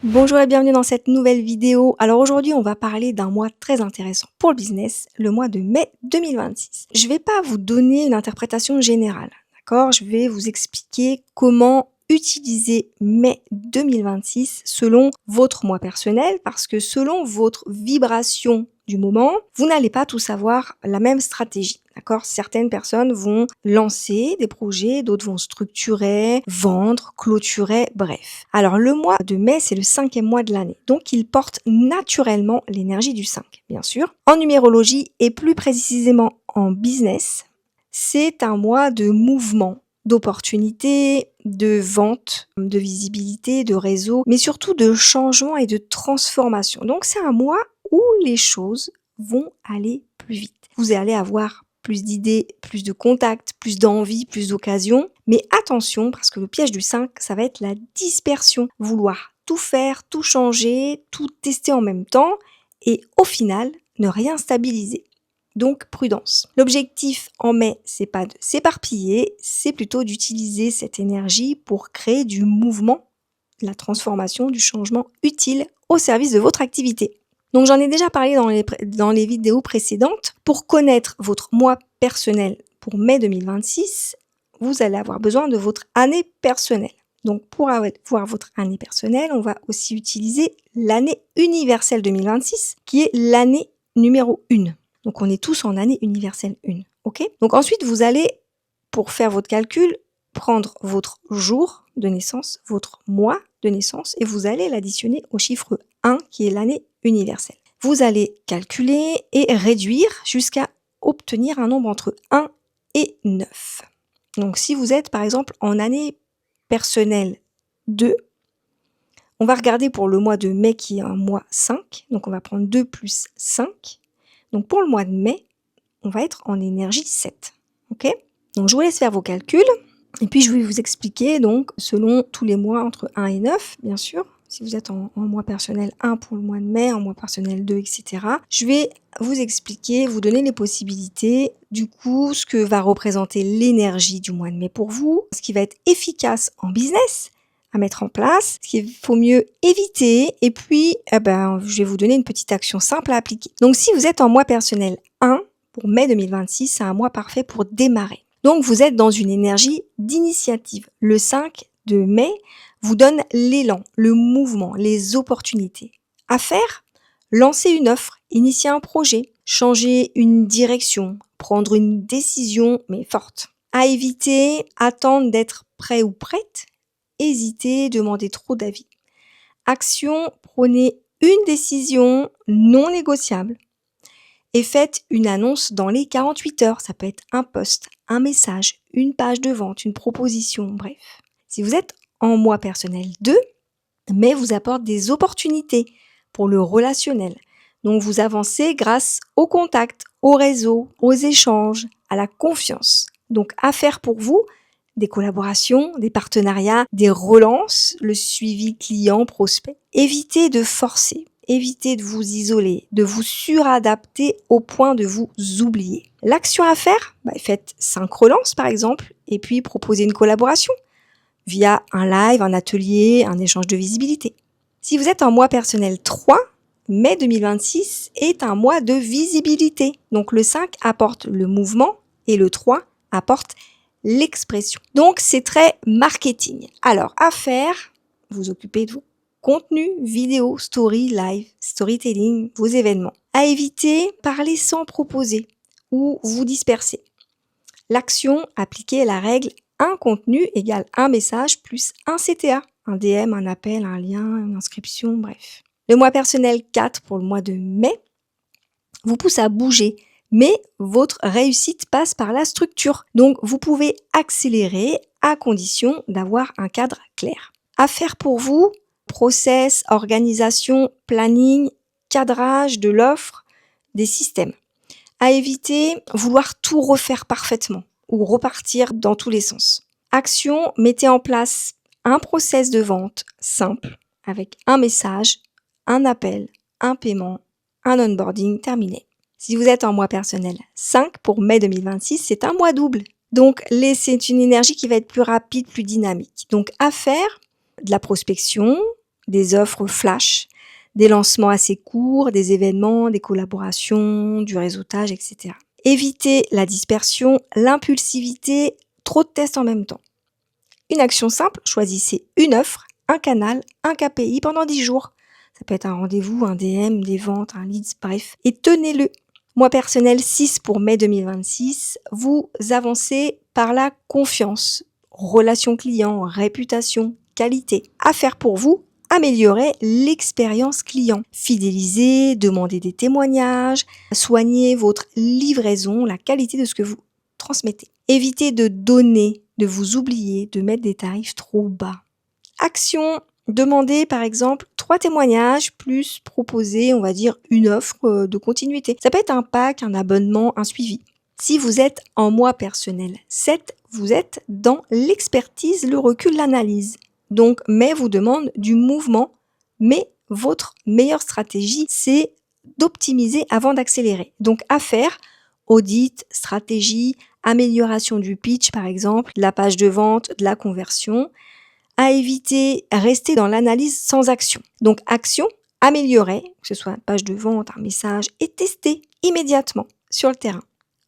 Bonjour et bienvenue dans cette nouvelle vidéo. Alors aujourd'hui, on va parler d'un mois très intéressant pour le business, le mois de mai 2026. Je vais pas vous donner une interprétation générale, d'accord? Je vais vous expliquer comment utiliser mai 2026 selon votre mois personnel parce que selon votre vibration du moment, vous n'allez pas tous avoir la même stratégie. D'accord? Certaines personnes vont lancer des projets, d'autres vont structurer, vendre, clôturer, bref. Alors le mois de mai, c'est le 5e mois de l'année. Donc il porte naturellement l'énergie du 5, bien sûr. En numérologie et plus précisément en business, c'est un mois de mouvement, d'opportunités, de vente, de visibilité, de réseau, mais surtout de changement et de transformation. Donc c'est un mois où les choses vont aller plus vite. Vous allez avoir plus d'idées, plus de contacts, plus d'envie, plus d'occasions. Mais attention, parce que le piège du 5, ça va être la dispersion. Vouloir tout faire, tout changer, tout tester en même temps et au final, ne rien stabiliser. Donc prudence. L'objectif en mai, c'est pas de s'éparpiller, c'est plutôt d'utiliser cette énergie pour créer du mouvement, la transformation, du changement utile au service de votre activité. Donc j'en ai déjà parlé dans les vidéos précédentes. Pour connaître votre mois personnel pour mai 2026, vous allez avoir besoin de votre année personnelle. Donc pour avoir votre année personnelle, on va aussi utiliser l'année universelle 2026, qui est l'année numéro 1. Donc on est tous en année universelle 1. Ok ? Donc ensuite, vous allez, pour faire votre calcul, prendre votre jour de naissance, votre mois de naissance, et vous allez l'additionner au chiffre 1, qui est l'année universelle. Vous allez calculer et réduire jusqu'à obtenir un nombre entre 1 et 9. Donc si vous êtes par exemple en année personnelle 2, on va regarder pour le mois de mai qui est un mois 5, donc on va prendre 2 plus 5. Donc pour le mois de mai, on va être en énergie 7. Ok ? Donc je vous laisse faire vos calculs. Et puis je vais vous expliquer donc selon tous les mois entre 1 et 9, bien sûr. Si vous êtes en mois personnel 1 pour le mois de mai, en mois personnel 2, etc. Je vais vous expliquer, vous donner les possibilités, du coup, ce que va représenter l'énergie du mois de mai pour vous, ce qui va être efficace en business à mettre en place, ce qu'il faut mieux éviter, et puis je vais vous donner une petite action simple à appliquer. Donc si vous êtes en mois personnel 1, pour mai 2026, c'est un mois parfait pour démarrer. Donc vous êtes dans une énergie d'initiative. Le 5 de mai vous donne l'élan, le mouvement, les opportunités. À faire, lancer une offre, initier un projet, changer une direction, prendre une décision mais forte. À éviter, attendre d'être prêt ou prête, hésiter, demander trop d'avis. Action, prenez une décision non négociable et faites une annonce dans les 48 heures. Ça peut être un post, un message, une page de vente, une proposition, bref. Si vous êtes en mois personnel 2, mai vous apporte des opportunités pour le relationnel. Donc vous avancez grâce au contact, au réseau, aux échanges, à la confiance. Donc à faire pour vous des collaborations, des partenariats, des relances, le suivi client, prospect. Évitez de forcer. Évitez de vous isoler, de vous suradapter au point de vous oublier. L'action à faire, faites 5 relances par exemple, et puis proposez une collaboration via un live, un atelier, un échange de visibilité. Si vous êtes en mois personnel 3, mai 2026 est un mois de visibilité. Donc le 5 apporte le mouvement et le 3 apporte l'expression. Donc c'est très marketing. Alors à faire, vous occupez de vos contenus, vidéos, story, live, storytelling, vos événements. À éviter, parler sans proposer ou vous disperser. L'action, appliquez la règle un contenu égale un message plus un CTA, un DM, un appel, un lien, une inscription, bref. Le mois personnel 4 pour le mois de mai vous pousse à bouger, mais votre réussite passe par la structure. Donc vous pouvez accélérer à condition d'avoir un cadre clair. À faire pour vous, process, organisation, planning, cadrage de l'offre, des systèmes. À éviter, vouloir tout refaire parfaitement ou repartir dans tous les sens. Action, mettez en place un process de vente simple avec un message, un appel, un paiement, un onboarding terminé. Si vous êtes en mois personnel 5 pour mai 2026, c'est un mois double. Donc c'est une énergie qui va être plus rapide, plus dynamique. Donc à faire de la prospection, des offres flash, des lancements assez courts, des événements, des collaborations, du réseautage, etc. Évitez la dispersion, l'impulsivité, trop de tests en même temps. Une action simple, choisissez une offre, un canal, un KPI pendant 10 jours. Ça peut être un rendez-vous, un DM, des ventes, un leads, bref. Et tenez-le. Mois personnel 6 pour mai 2026, vous avancez par la confiance, relation client, réputation, qualité. À faire pour vous, améliorer l'expérience client. Fidéliser, demander des témoignages, soigner votre livraison, la qualité de ce que vous transmettez. Évitez de donner, de vous oublier, de mettre des tarifs trop bas. Action, demandez par exemple 3 témoignages plus proposer, on va dire, une offre de continuité. Ça peut être un pack, un abonnement, un suivi. Si vous êtes en mois personnel 7, vous êtes dans l'expertise, le recul, l'analyse. Donc, mais vous demande du mouvement, mais votre meilleure stratégie, c'est d'optimiser avant d'accélérer. Donc, à faire, audit, stratégie, amélioration du pitch par exemple, de la page de vente, de la conversion. À éviter, rester dans l'analyse sans action. Donc, action, améliorer, que ce soit une page de vente, un message, et tester immédiatement sur le terrain.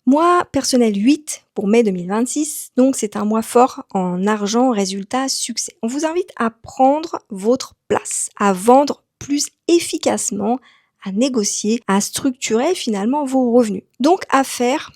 Mois personnel 8 pour mai 2026, donc c'est un mois fort en argent, résultat, succès. On vous invite à prendre votre place, à vendre plus efficacement, à négocier, à structurer finalement vos revenus. Donc à faire,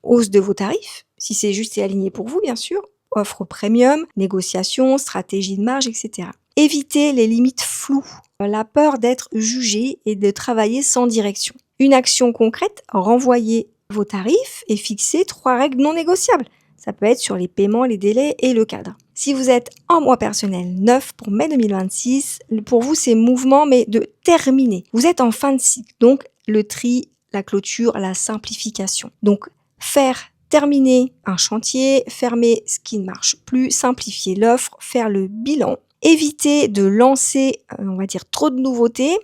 hausse de vos tarifs, si c'est juste et aligné pour vous bien sûr, offre premium, négociation, stratégie de marge, etc. Évitez les limites floues, la peur d'être jugé et de travailler sans direction. Une action concrète, renvoyez vos tarifs et fixez 3 règles non négociables. Ça peut être sur les paiements, les délais et le cadre. Si vous êtes en mois personnel 9 pour mai 2026, pour vous c'est mouvement mais de terminer. Vous êtes en fin de cycle, donc le tri, la clôture, la simplification. Donc faire terminer un chantier, fermer ce qui ne marche plus, simplifier l'offre, faire le bilan, éviter de lancer, on va dire, trop de nouveautés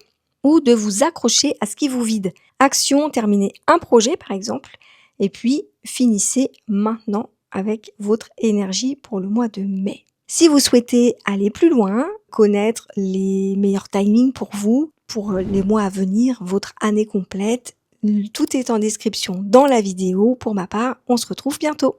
ou de vous accrocher à ce qui vous vide. Action, terminer un projet par exemple, et puis finissez maintenant avec votre énergie pour le mois de mai. Si vous souhaitez aller plus loin, connaître les meilleurs timings pour vous, pour les mois à venir, votre année complète, tout est en description dans la vidéo. Pour ma part, on se retrouve bientôt.